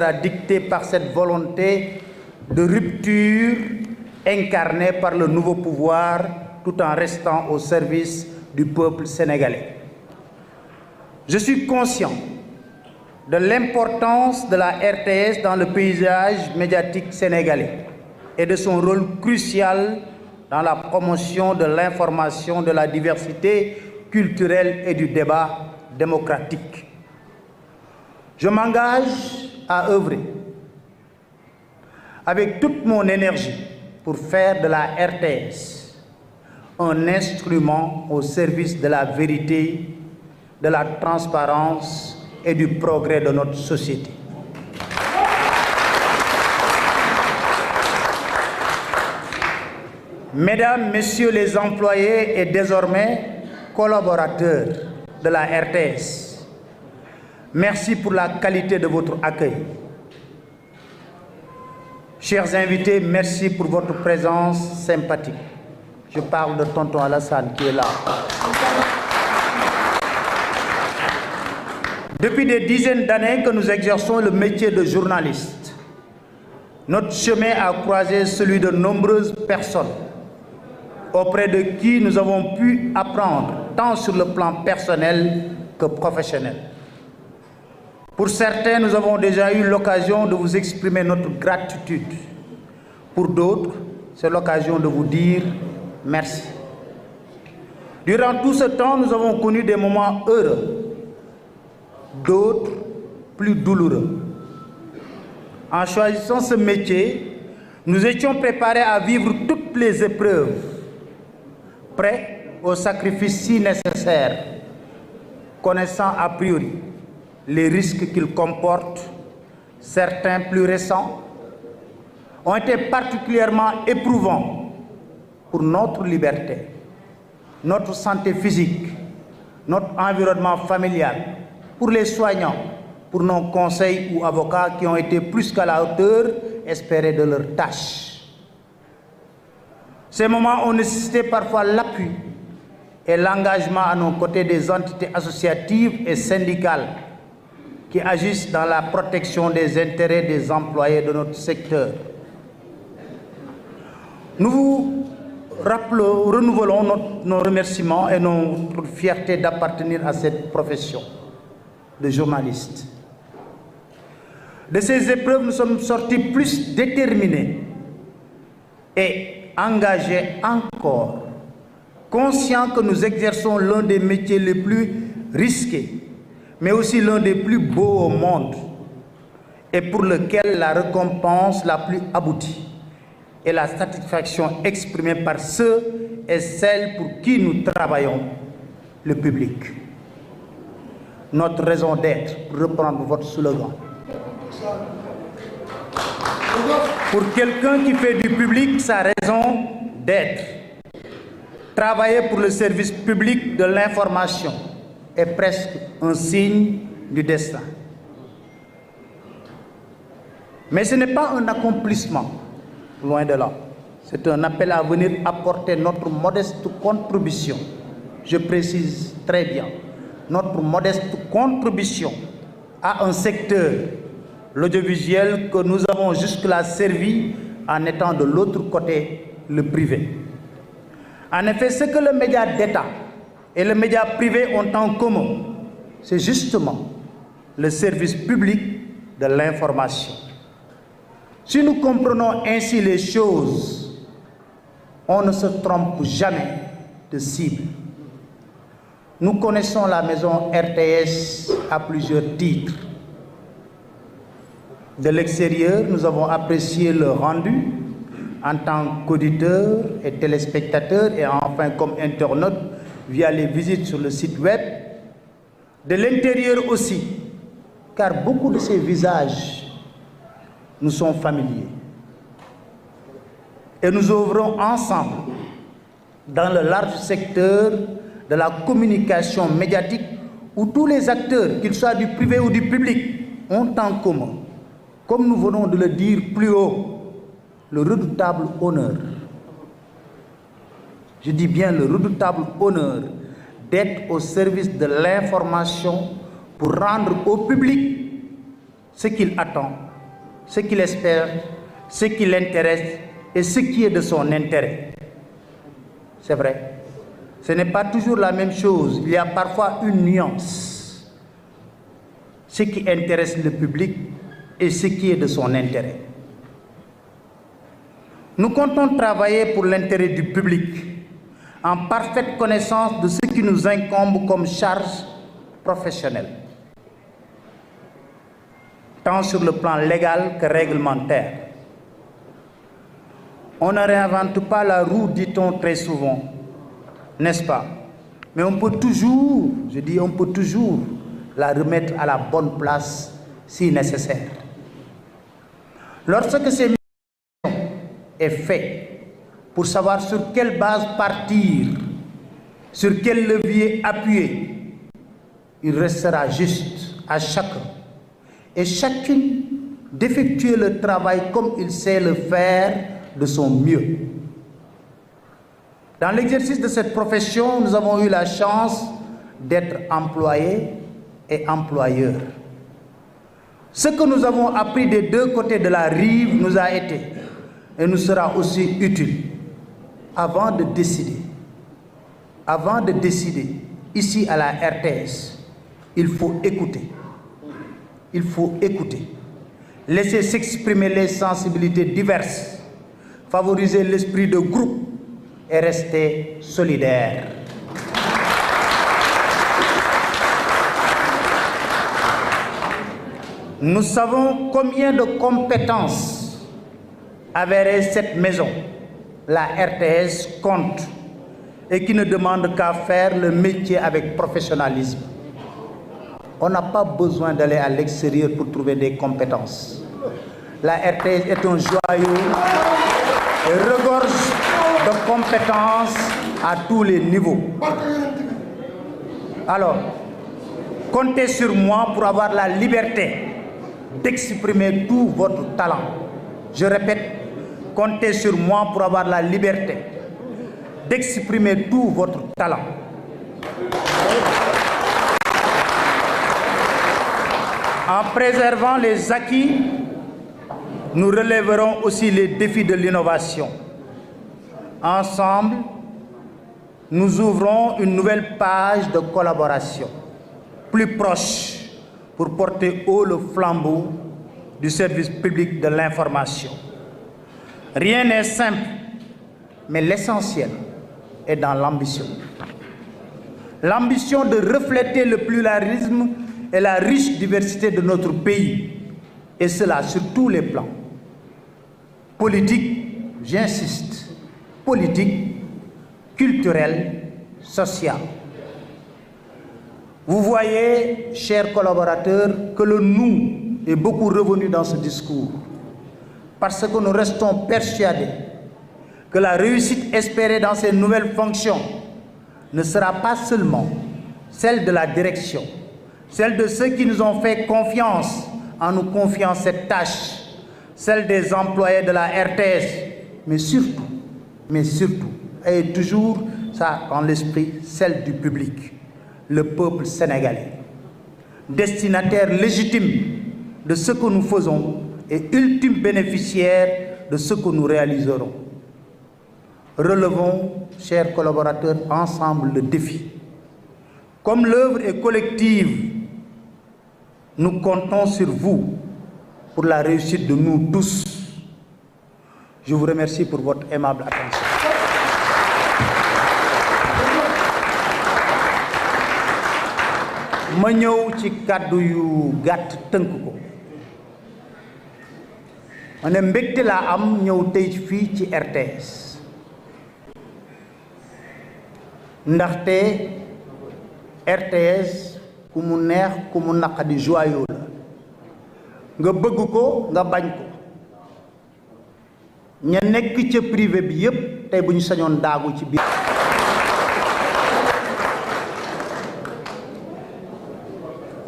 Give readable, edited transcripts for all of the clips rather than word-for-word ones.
sera dictée par cette volonté de rupture incarnée par le nouveau pouvoir tout en restant au service du peuple sénégalais. Je suis conscient de l'importance de la RTS dans le paysage médiatique sénégalais et de son rôle crucial dans la promotion de l'information, de la diversité culturelle et du débat démocratique. Je m'engage à œuvrer avec toute mon énergie pour faire de la RTS un instrument au service de la vérité, de la transparence et du progrès de notre société. Mesdames, Messieurs les employés et désormais collaborateurs de la RTS, merci pour la qualité de votre accueil. Chers invités, merci pour votre présence sympathique. Je parle de tonton Alassane qui est là. Depuis des dizaines d'années que nous exerçons le métier de journaliste, notre chemin a croisé celui de nombreuses personnes auprès de qui nous avons pu apprendre tant sur le plan personnel que professionnel. Pour certains, nous avons déjà eu l'occasion de vous exprimer notre gratitude. Pour d'autres, c'est l'occasion de vous dire merci. Durant tout ce temps, nous avons connu des moments heureux, d'autres plus douloureux. En choisissant ce métier, nous étions préparés à vivre toutes les épreuves, prêts au sacrifice si nécessaire, connaissant a priori les risques qu'il comporte. Certains plus récents ont été particulièrement éprouvants pour notre liberté, notre santé physique, notre environnement familial, pour les soignants, pour nos conseils ou avocats qui ont été plus qu'à la hauteur espérée de leurs tâches. Ces moments ont nécessité parfois l'appui et l'engagement à nos côtés des entités associatives et syndicales qui agissent dans la protection des intérêts des employés de notre secteur. Nous vous renouvelons nos remerciements et notre fierté d'appartenir à cette profession de journaliste. De ces épreuves, nous sommes sortis plus déterminés et engagés encore, conscients que nous exerçons l'un des métiers les plus risqués, mais aussi l'un des plus beaux au monde, et pour lequel la récompense la plus aboutie est la satisfaction exprimée par ceux et celles pour qui nous travaillons, le public. Notre raison d'être, pour reprendre votre slogan. Pour quelqu'un qui fait du public sa raison d'être, travailler pour le service public de l'information est presque un signe du destin. Mais ce n'est pas un accomplissement, loin de là. C'est un appel à venir apporter notre modeste contribution. Je précise très bien, notre modeste contribution à un secteur, l'audiovisuel, que nous avons jusque-là servi en étant de l'autre côté, le privé. En effet, ce que le média d'État et le média privé ont en commun, c'est justement le service public de l'information. Si nous comprenons ainsi les choses, on ne se trompe jamais de cible. Nous connaissons la maison RTS à plusieurs titres. De l'extérieur, nous avons apprécié le rendu en tant qu'auditeurs et téléspectateurs et enfin comme internautes via les visites sur le site web. De l'intérieur aussi, car beaucoup de ces visages nous sont familiers. Et nous œuvrons ensemble dans le large secteur de la communication médiatique où tous les acteurs, qu'ils soient du privé ou du public, ont en commun, comme nous venons de le dire plus haut, le redoutable honneur. Je dis bien le redoutable honneur d'être au service de l'information pour rendre au public ce qu'il attend ce qu'il espère, ce qui l'intéresse et ce qui est de son intérêt. C'est vrai. Ce n'est pas toujours la même chose. Il y a parfois une nuance. Ce qui intéresse le public et ce qui est de son intérêt. Nous comptons travailler pour l'intérêt du public, en parfaite connaissance de ce qui nous incombe comme charge professionnelle, tant sur le plan légal que réglementaire. On ne réinvente pas la roue, dit-on très souvent, n'est-ce pas? Mais on peut toujours, je dis on peut toujours, la remettre à la bonne place si nécessaire. Lorsque ces missions est fait pour savoir sur quelle base partir, sur quel levier appuyer, il restera juste à chacun et chacune d'effectuer le travail comme il sait le faire de son mieux. Dans l'exercice de cette profession, nous avons eu la chance d'être employés et employeurs. Ce que nous avons appris des deux côtés de la rive nous a été et nous sera aussi utile. Avant de décider, ici à la RTS, il faut écouter. Il faut écouter. Laisser s'exprimer les sensibilités diverses, favoriser l'esprit de groupe et rester solidaire. Nous savons combien de compétences avérées cette maison, la RTS, compte et qui ne demande qu'à faire le métier avec professionnalisme. On n'a pas besoin d'aller à l'extérieur pour trouver des compétences. La RTS est un joyau et regorge de compétences à tous les niveaux. Alors, comptez sur moi pour avoir la liberté d'exprimer tout votre talent. Je répète, comptez sur moi pour avoir la liberté d'exprimer tout votre talent. En préservant les acquis, nous relèverons aussi les défis de l'innovation. Ensemble, nous ouvrons une nouvelle page de collaboration, plus proche, pour porter haut le flambeau du service public de l'information. Rien n'est simple, mais l'essentiel est dans l'ambition. L'ambition de refléter le pluralisme et la riche diversité de notre pays, et cela sur tous les plans. Politique, j'insiste, politique, culturel, social. Vous voyez, chers collaborateurs, que le nous est beaucoup revenu dans ce discours, parce que nous restons persuadés que la réussite espérée dans ces nouvelles fonctions ne sera pas seulement celle de la direction, celle de ceux qui nous ont fait confiance en nous confiant cette tâche, celle des employés de la RTS, mais surtout, et toujours ça en l'esprit, celle du public, le peuple sénégalais, destinataire légitime de ce que nous faisons et ultime bénéficiaire de ce que nous réaliserons. Relevons, chers collaborateurs, ensemble le défi. Comme l'œuvre est collective, nous comptons sur vous pour la réussite de nous tous. Je vous remercie pour votre aimable attention. ma ñëw ci kàddu yu gàtt tënk ko ma ne mbégte laa am ñëw tey fii ci RTS ndaxte RTS ku mu neex ku mu naqadi joyau la nga bëgg ko nga bañ ko ña nekk ca privé bi yépp tey bu ñu sañoon daagu ci biir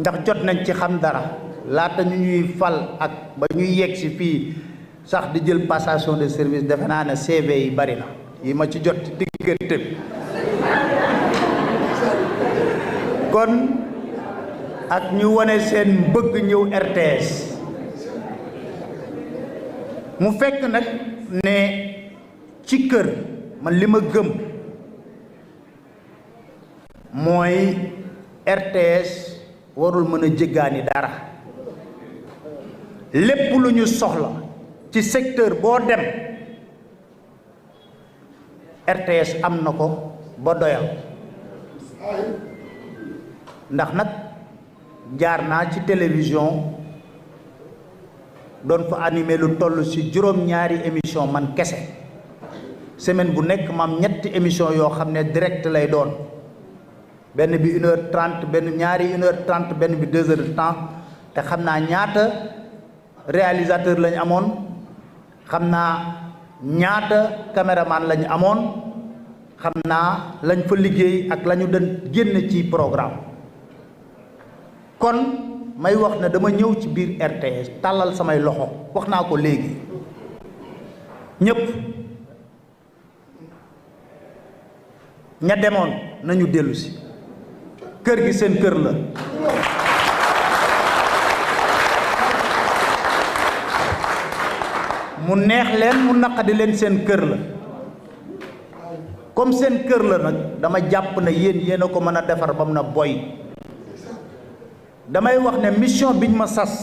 ndax jot nañ ci xam dara laata ñu ñuy fal ak ba ñuy yegg si fii sax di jël passation de service defe naa ne CV yi bari na yi ma ci jot ci diggante bi kon ak ñu wane seen bëgg ñëw RTS mu fekk nag ne ci kër man li ma gëm mooy RTS warul mën a jéggaani dara. lépp lu ñu soxla ci secteur boo dem RTS am na ko ba doyal ndax nag jaar naa ci télévision doon fa animé lu toll ci juróom-ñaari émission man kese semaine bu nekk mam ñetti émission yoo xam ne direct lay doon benn bi 1h30 benn ñaari 1h30 benn bi 2h de temps te xam naa ñaata réalisateur lañ amoon xam naa ñaata caméraman lañ amoon xam naa lañ fa liggéey ak la ñu doon génn ci programme kon may wax ne dama ñëw ci biir RTS tàllal samay loxo wax naa ko léegi ñépp ña demoon nañu dellu si kër gi seen kër la mu neex leen mu naqadi leen seen kër la comme seen kër la nag dama jàpp ne yéen a ko mën a defar ba mu na boy damay wax ne mission biñ ma sas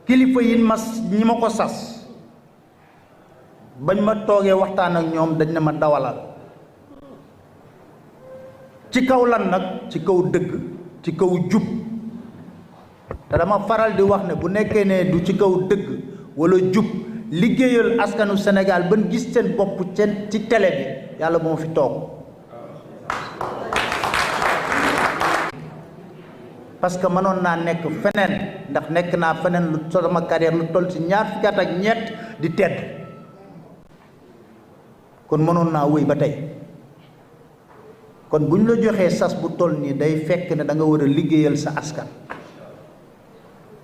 kilifa yi ñi ma ko sas bañ ma toogee waxtaan ak ñoom dañ ne ma dawalal ci kaw lan nag ci kaw dëgg ci kaw jub te dama faral di wax ne bu nekkee ne du ci kaw dëgg wala jub liggéeyal askanu Sénégal ban gis seen bopp ci télé bi yàlla moo fi toog parce que mënoon naa nekk feneen ndax nekk naa feneen lu sama carrière lu toll ci ñaar fukki at ak ñett di tedd kon mënoon naa wéy ba tey kon bu ñu la joxee sas bu toll nii day fekk ne da nga war a liggéeyal sa askan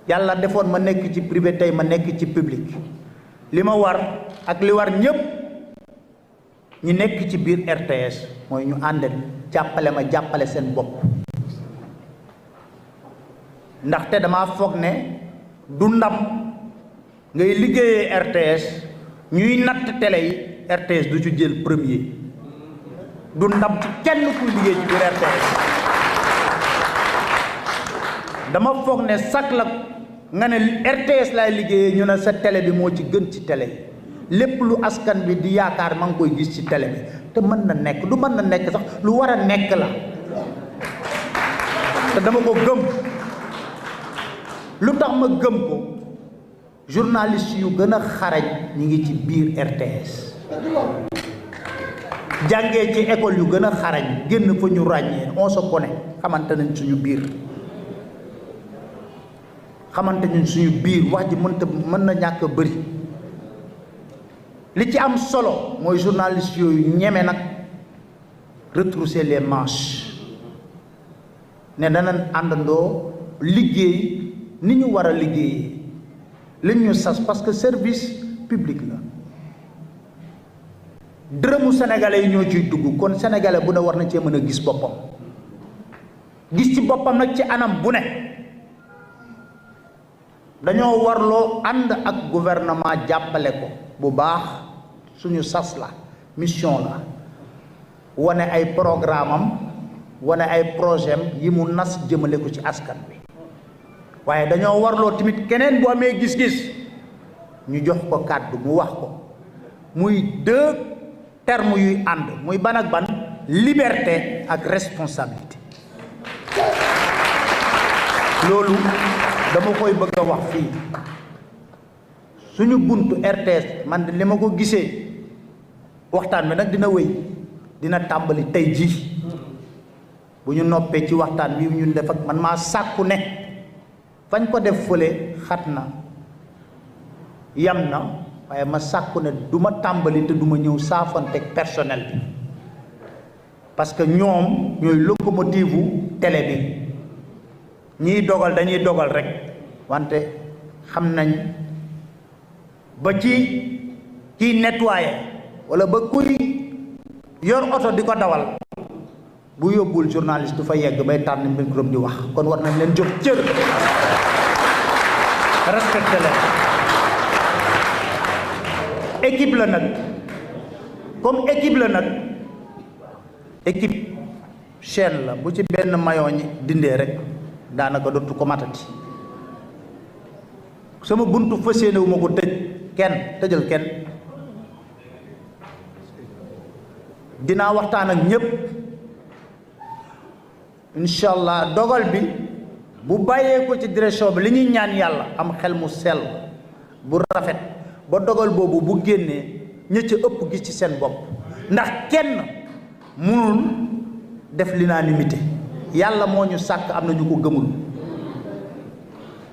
yàlla defoon ma nekk ci privé tey ma nekk ci public li ma war ak li war ñépp ñi nekk ci biir RTS mooy ñu ànd jàppale ma jàppale seen bopp ndaxte dama foog ne du ndam ngay liggéeyee RTS ñuy natt télé yi RTS du ci jël premier du ndam ci kenn kuy liggéey ci biir RTS dama foog ne sax la nga ne RTS laay liggéeyee ñu ne sa télé bi moo ci gën ci télé yi lépp lu askan bi di yaakaar ma ngi koy gis ci télé bi te mën na nekk du mën na nekk sax lu war a nekk la te dama ko gëm lu tax ma gëm ko journaliste yu gën a xarañ ñi ngi ci biir RTS jàngee ci école yu gën a xarañ génn fa ñu ràññee on se connaît xamante nañ suñu biir wax ji mën na ñàkk a bëri li ci am solo mooy journaliste yooyu ñeme nag retrousser les manches ne danañ àndandoo liggéey ni ñu war a liggéeyee li ñu sas parce que service public la dërëmu sénégalais yi ñoo ciy dugg kon sénégalais bu ne war na cee mën a gis boppam gis ci boppam nag ci anam bu ne dañoo warloo ànd ak gouvernement jàppale ko bu baax suñu sas la mission la wane ay programme am wane ay projet am yi mu nas jëmale ko ci askan bi waaye dañoo warloo tamit keneen bu amee gis-gis ñu jox ko kàddu mu wax ko muy deux termes yuy ànd muy ban ak ban liberté ak responsabilité loolu dama koy bëgg a wax fii suñu buntu RTS man li ma ko gisee waxtaan bi nag dina wéy dina tàmbali tey jii bu ñu noppee ci waxtaan bi ñun def ak man maa sàkku ne fañ ko def fële xat na yam na waaye ma sàkku ne du ma tàmbali te du ma ñëw saafanteeg personnel bi parce que ñoom ñooy locomotive u télé bi ñiy dogal dañuy dogal rek wante xam nañ ba ci kiy nettoyer wala ba kuy yor oto di ko dawal bu yóbbul journaliste du fa yegg bay tànn micro di wax kon war nañ leen jox cër respecté leen équipe la nag équipe chaîne la bu ci benn maillon ñi dindee rek daanaka dootu ko matati sama buntu fas yéene wu ma ko tëjal kenn dinaa waxtaan ak ñépp incha allah dogal bi bu bàyyee ko ci direction bi li ñuy ñaan yàlla am xel mu sell bu rafet ba dogal boobu bu génnee ña ca ëpp gis ci seen bopp ndax kenn mënul def l'unanimité yàlla moo ñu sàkk am na ñu ko gëmul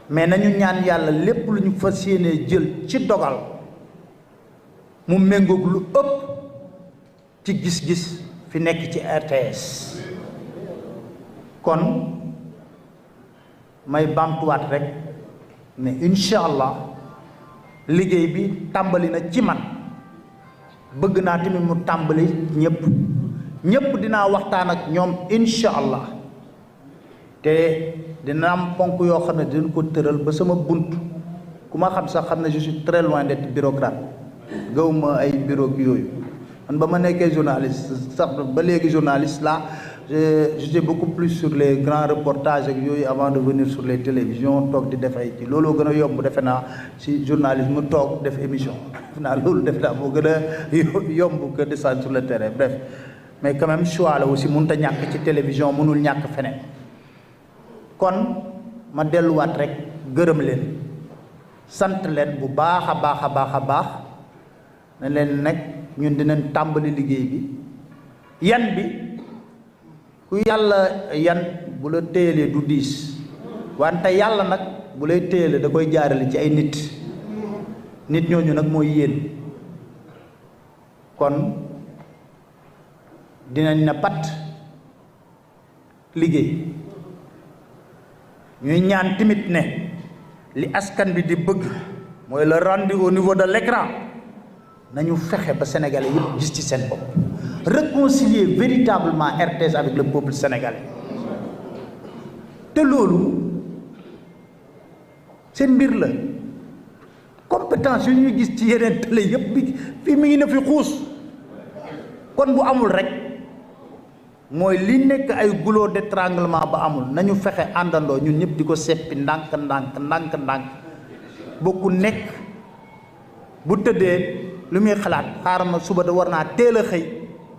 mais nañu ñaan yàlla lépp lu ñu fas yéenee jël ci dogal mu méngoog lu ëpp ci gis-gis fi nekk ci RTS kon may bamtuwaat rek ne incha allah liggéey bi tàmbali na ci man bëgg naa tamit mu tàmbali ñëpp dinaa waxtaan ak ñoom incha allah te dina am ponk yoo xam ne dinañ ko tëral ba sama bunt ku ma xam sax xam ne je suis très loin d'être bureaucrate gawma ay bureau yooyu man ba ma nekkee journaliste sax ba léegi journaliste là j'étais beaucoup plus sur les grands reportages ak yooyu avant de venir sur les télévisions toog di def ay ci looloo gën a yomb defe naa si journalisme toog def émission defe naa loolu defe naa moo gën a yomb que descendre sur le terrain bref mais quand même choix la aussi mënut a ñàkk ci télévision mënul ñàkk feneen kon ma delluwaat rek gërëm leen sant leen bu baax a baax ne leen nag ñun dinañ tàmbali liggéey bi yan bi ku yàlla yan bu la téyelee du diis wante yàlla nag bu lay téyelee da koy jaarale ci ay nit ñooñu nag mooy yéen kon dinañ na pat liggéey ñuy ñaan tamit ne li askan bi di bëgg mooy le rendu au niveau de l'écran nañu fexe ba sénégalais yëpp gis ci seen bopp réconcilier véritablement RTS avec le peuple sénégalais te loolu seen mbir la compétence yu ñuy gis ci yeneen télé yëpp bi fii mi ngi na fi xuus kon bu amul rek mooy li nekk ay goulot d'étranglement ba amul nañu fexe àndandoo ñun ñëpp di ko seppi ndànk ba ku nekk bu tëddee lu muy xalaat xaaral ma suba da war naa teel a xëy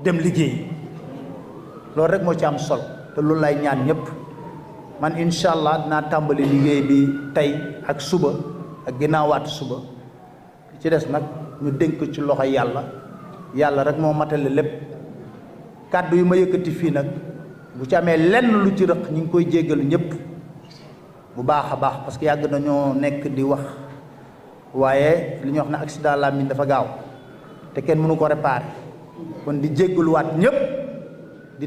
dem liggéey loolu rek moo ci am solo te loolu lay ñaan ñëpp man incha allah dinaa tàmbali liggéey bi tey ak suba ak ginnaawaat suba ci des nag ñu dénk ci loxo yàlla rek moo matale lépp kàddu yu ma yëkkati fii nag bu ci amee lenn lu ci rëq ñu ngi koy jéggalu ñëpp bu baax a baax parce que yàgg nañoo nekk di wax waaye li ñuy wax ne accident làmmiñ dafa gaaw te kenn mënu ko réparer kon di jéggaluwaat ñëpp di